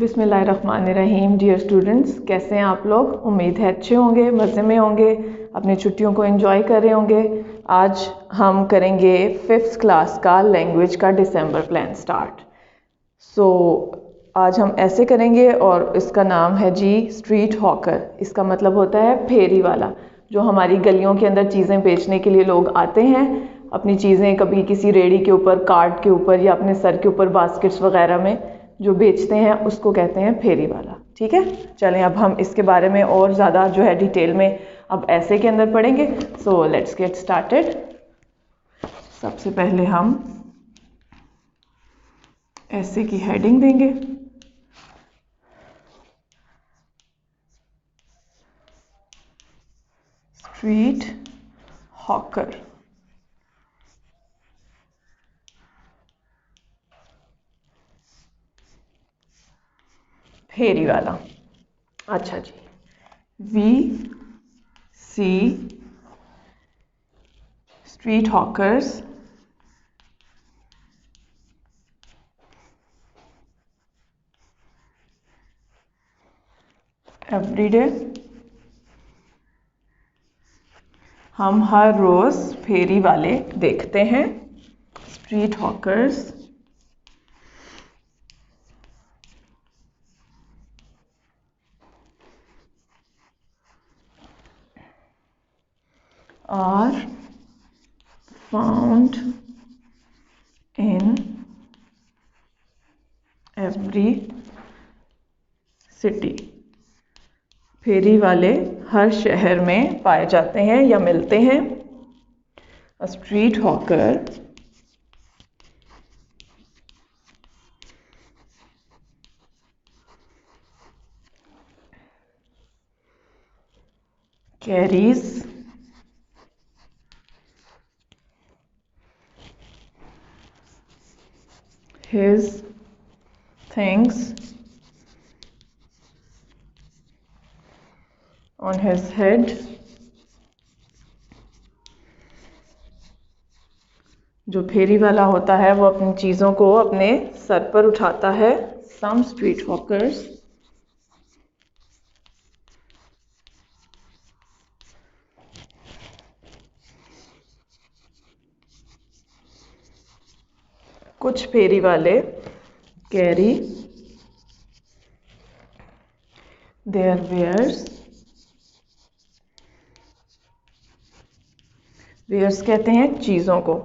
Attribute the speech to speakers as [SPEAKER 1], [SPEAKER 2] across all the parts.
[SPEAKER 1] बिस्मिल्लाहिर्रहमानिर्रहीम। Dear students, कैसे हैं आप लोग? उम्मीद है अच्छे होंगे, मज़े में होंगे, अपनी छुट्टियों को एंजॉय कर रहे होंगे। आज हम करेंगे 5th क्लास का लैंग्वेज का दिसंबर प्लान स्टार्ट। आज हम ऐसे करेंगे और इसका नाम है जी स्ट्रीट हॉकर। इसका मतलब होता है फेरी वाला, जो हमारी गलियों के अंदर चीज़ें बेचने के लिए लोग आते हैं। अपनी चीज़ें कभी किसी रेड़ी के ऊपर, कार्ट के ऊपर या अपने सर के ऊपर बास्केट्स वगैरह में जो बेचते हैं, उसको कहते हैं फेरी वाला। ठीक है, चलें अब हम इसके बारे में और ज़्यादा जो है डिटेल में अब ऐसे के अंदर पढ़ेंगे। So let's get started. सबसे पहले हम ऐसे की हेडिंग देंगे। Street hawker. फेरी वाला। अच्छा जी, we see street hawkers every day. हम हर रोज फेरी वाले देखते हैं। Street hawkers are found in every city। फेरी वाले हर शहर में पाए जाते हैं या मिलते हैं। A street hawker carries his things on his head। जो फेरी वाला होता है वो अपनी चीज़ों को अपने सर पर उठाता है। Some street hawkers कुछ फेरी वाले कैरी देयर वेयर्स। वेयर्स कहते हैं चीज़ों को।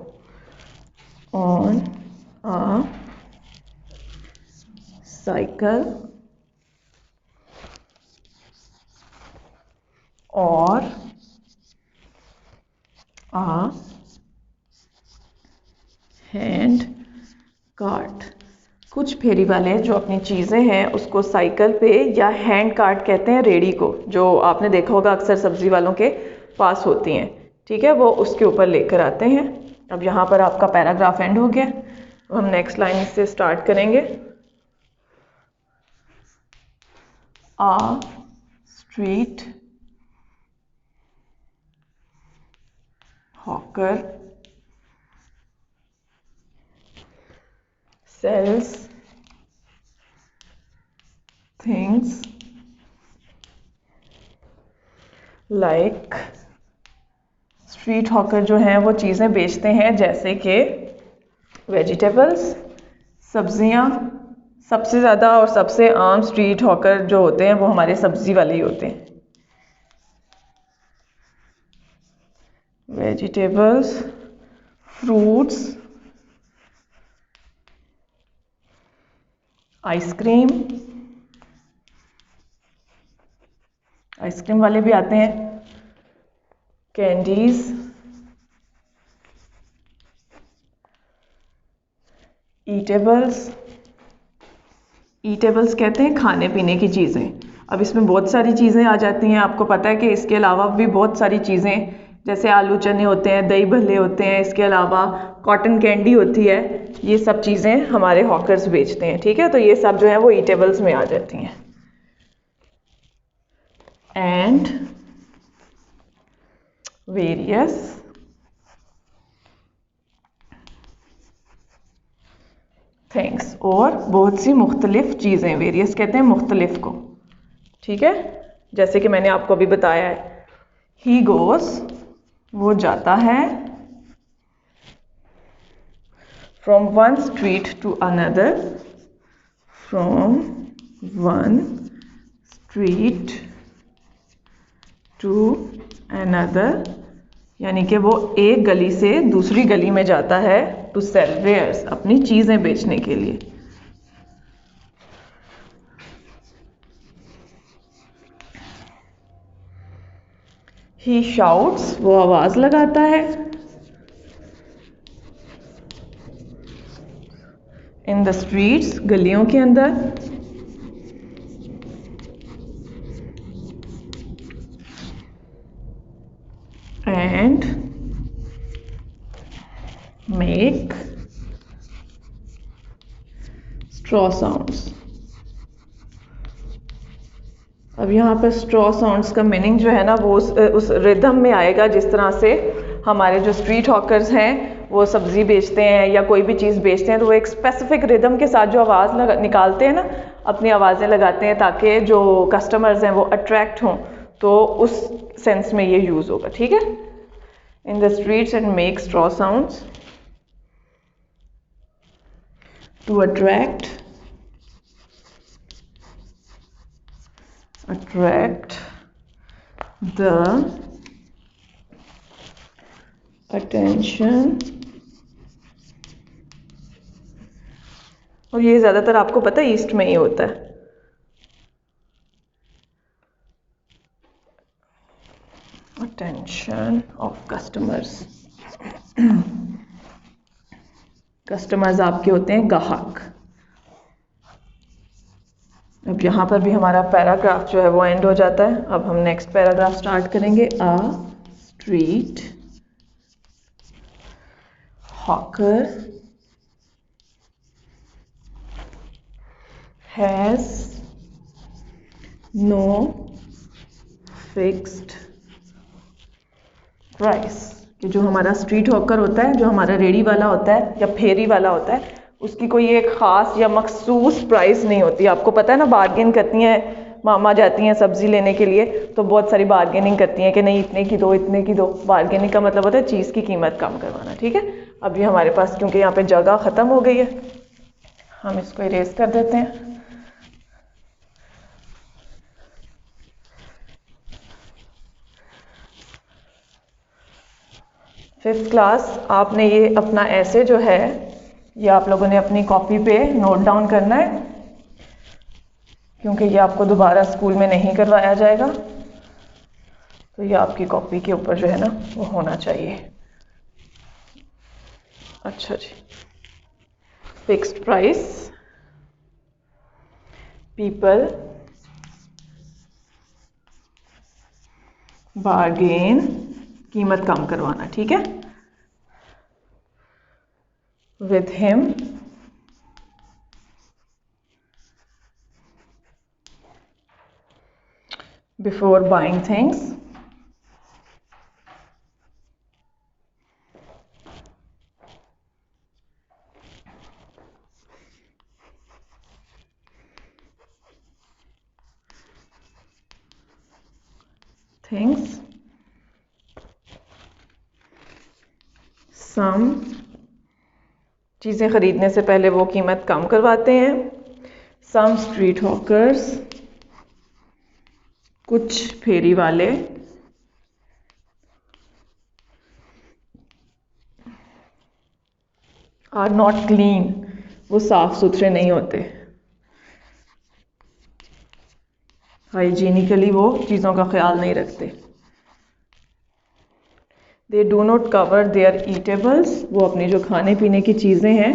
[SPEAKER 1] ऑन अ साइकिल और अ हैंड कार्ट। कुछ फेरी वाले जो अपनी चीज़ें हैं उसको साइकिल पे या हैंड कार्ट कहते हैं, रेड़ी को, जो आपने देखा होगा अक्सर सब्जी वालों के पास होती हैं। ठीक है, वो उसके ऊपर लेकर आते हैं। अब यहाँ पर आपका पैराग्राफ एंड हो गया। हम नेक्स्ट लाइन से स्टार्ट करेंगे। A street hawker sells things like। Street hawker जो हैं वो चीज़ें बेचते हैं जैसे कि वेजिटेबल्स, सब्जियां। सबसे ज़्यादा और सबसे आम स्ट्रीट हॉकर जो होते हैं वो हमारे सब्जी वाले ही होते हैं। Vegetables, fruits, ice cream. आइसक्रीम वाले भी आते हैं। Candies, eatables. ईटेबल्स कहते हैं खाने पीने की चीज़ें। अब इसमें बहुत सारी चीज़ें आ जाती हैं। आपको पता है कि इसके अलावा भी बहुत सारी चीज़ें, जैसे आलू चने होते हैं, दही भल्ले होते हैं, इसके अलावा कॉटन कैंडी होती है। ये सब चीज़ें हमारे हॉकर्स बेचते हैं। ठीक है, तो ये सब जो है वो ईटेबल्स में आ जाती हैं। एंड वेरियस थिंग्स, और बहुत सी मुख्तलिफ चीज़ें, वेरियस कहते हैं मुख्तलिफ को, ठीक है। जैसे कि मैंने आपको अभी बताया है, ही गोज़, वो जाता है, from one street to another, from one street to another, यानी कि वो एक गली से दूसरी गली में जाता है, टू सेल वेयर्स, अपनी चीज़ें बेचने के लिए। ही शाउट्स, वो आवाज़ लगाता है, इन द स्ट्रीट्स, गलियों के अंदर, एंड मेक स्ट्रॉ साउंड्स। अब यहाँ पर स्ट्रॉ साउंड्स का मीनिंग जो है ना, वो उस रिदम में आएगा जिस तरह से हमारे जो स्ट्रीट हॉकर्स हैं वो सब्ज़ी बेचते हैं या कोई भी चीज़ बेचते हैं, तो वो एक स्पेसिफिक रिदम के साथ जो आवाज़ निकालते हैं ना, अपनी आवाज़ें लगाते हैं ताकि जो कस्टमर्स हैं वो अट्रैक्ट हों, तो उस सेंस में ये यूज़ होगा, ठीक है। In the streets and make straw sounds to attract the attention, और ये ज़्यादातर आपको पता है ईस्ट में ही होता है। अटेंशन ऑफ कस्टमर्स, कस्टमर्स आपके होते हैं ग्राहक। अब यहाँ पर भी हमारा पैराग्राफ जो है वो एंड हो जाता है। अब हम नेक्स्ट पैराग्राफ स्टार्ट करेंगे। A street hawker has no fixed price, कि जो हमारा स्ट्रीट हॉकर होता है, जो हमारा रेडी वाला होता है या फेरी वाला होता है, उसकी कोई एक ख़ास या मखसूस प्राइस नहीं होती। आपको पता है ना, बार्गेन करती हैं, मामा जाती हैं सब्ज़ी लेने के लिए तो बहुत सारी बार्गेनिंग करती हैं कि नहीं इतने की दो, इतने की दो। बार्गेनिंग का मतलब होता है चीज़ की कीमत कम करवाना, ठीक है। अभी हमारे पास क्योंकि यहाँ पे जगह ख़त्म हो गई है, हम इसको इरेज कर देते हैं। फिफ्थ क्लास, आपने ये अपना ऐसे जो है ये आप लोगों ने अपनी कॉपी पे नोट डाउन करना है, क्योंकि ये आपको दोबारा स्कूल में नहीं करवाया जाएगा। तो ये आपकी कॉपी के ऊपर जो है ना वो होना चाहिए। अच्छा जी, फिक्स्ड प्राइस, पीपल बार्गेन, कीमत कम करवाना, ठीक है। with him before buying things, some चीज़ें ख़रीदने से पहले वो कीमत कम करवाते हैं। सम स्ट्रीट हॉकर्स, कुछ फेरी वाले, आर नॉट क्लीन, वो साफ सुथरे नहीं होते। हाइजीनिकली वो चीज़ों का ख्याल नहीं रखते। They do not cover their eatables, वो अपनी जो खाने पीने की चीज़ें हैं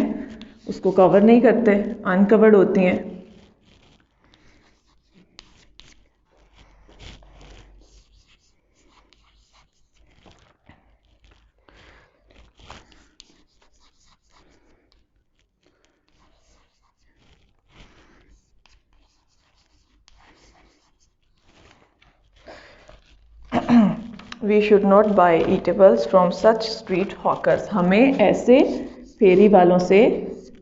[SPEAKER 1] उसको कवर नहीं करते, अनकवर्ड होती हैं। We should not buy eatables from such street hawkers, हमें ऐसे फेरी वालों से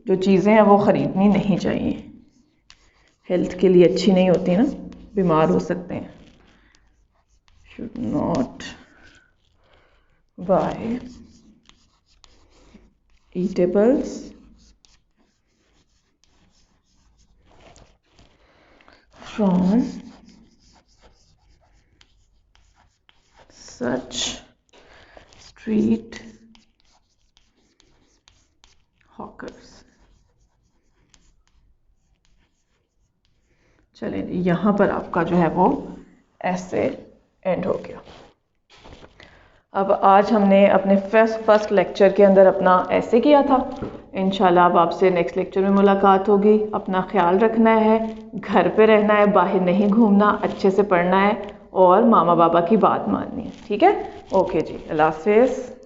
[SPEAKER 1] जो चीज़ें हैं वो ख़रीदनी नहीं चाहिए, हेल्थ के लिए अच्छी नहीं होती ना, बीमार हो सकते हैं। Should not buy eatables from such street hawkers. चलें, यहाँ पर आपका जो है वो ऐसे एंड हो गया। अब आज हमने अपने फर्स्ट लेक्चर के अंदर अपना ऐसे किया था। इंशाल्लाह अब आपसे नेक्स्ट लेक्चर में मुलाकात होगी। अपना ख्याल रखना है, घर पे रहना है, बाहर नहीं घूमना, अच्छे से पढ़ना है और मामा बाबा की बात माननी है। ठीक है, ओके जी, अल्लाह हाफ़िज़।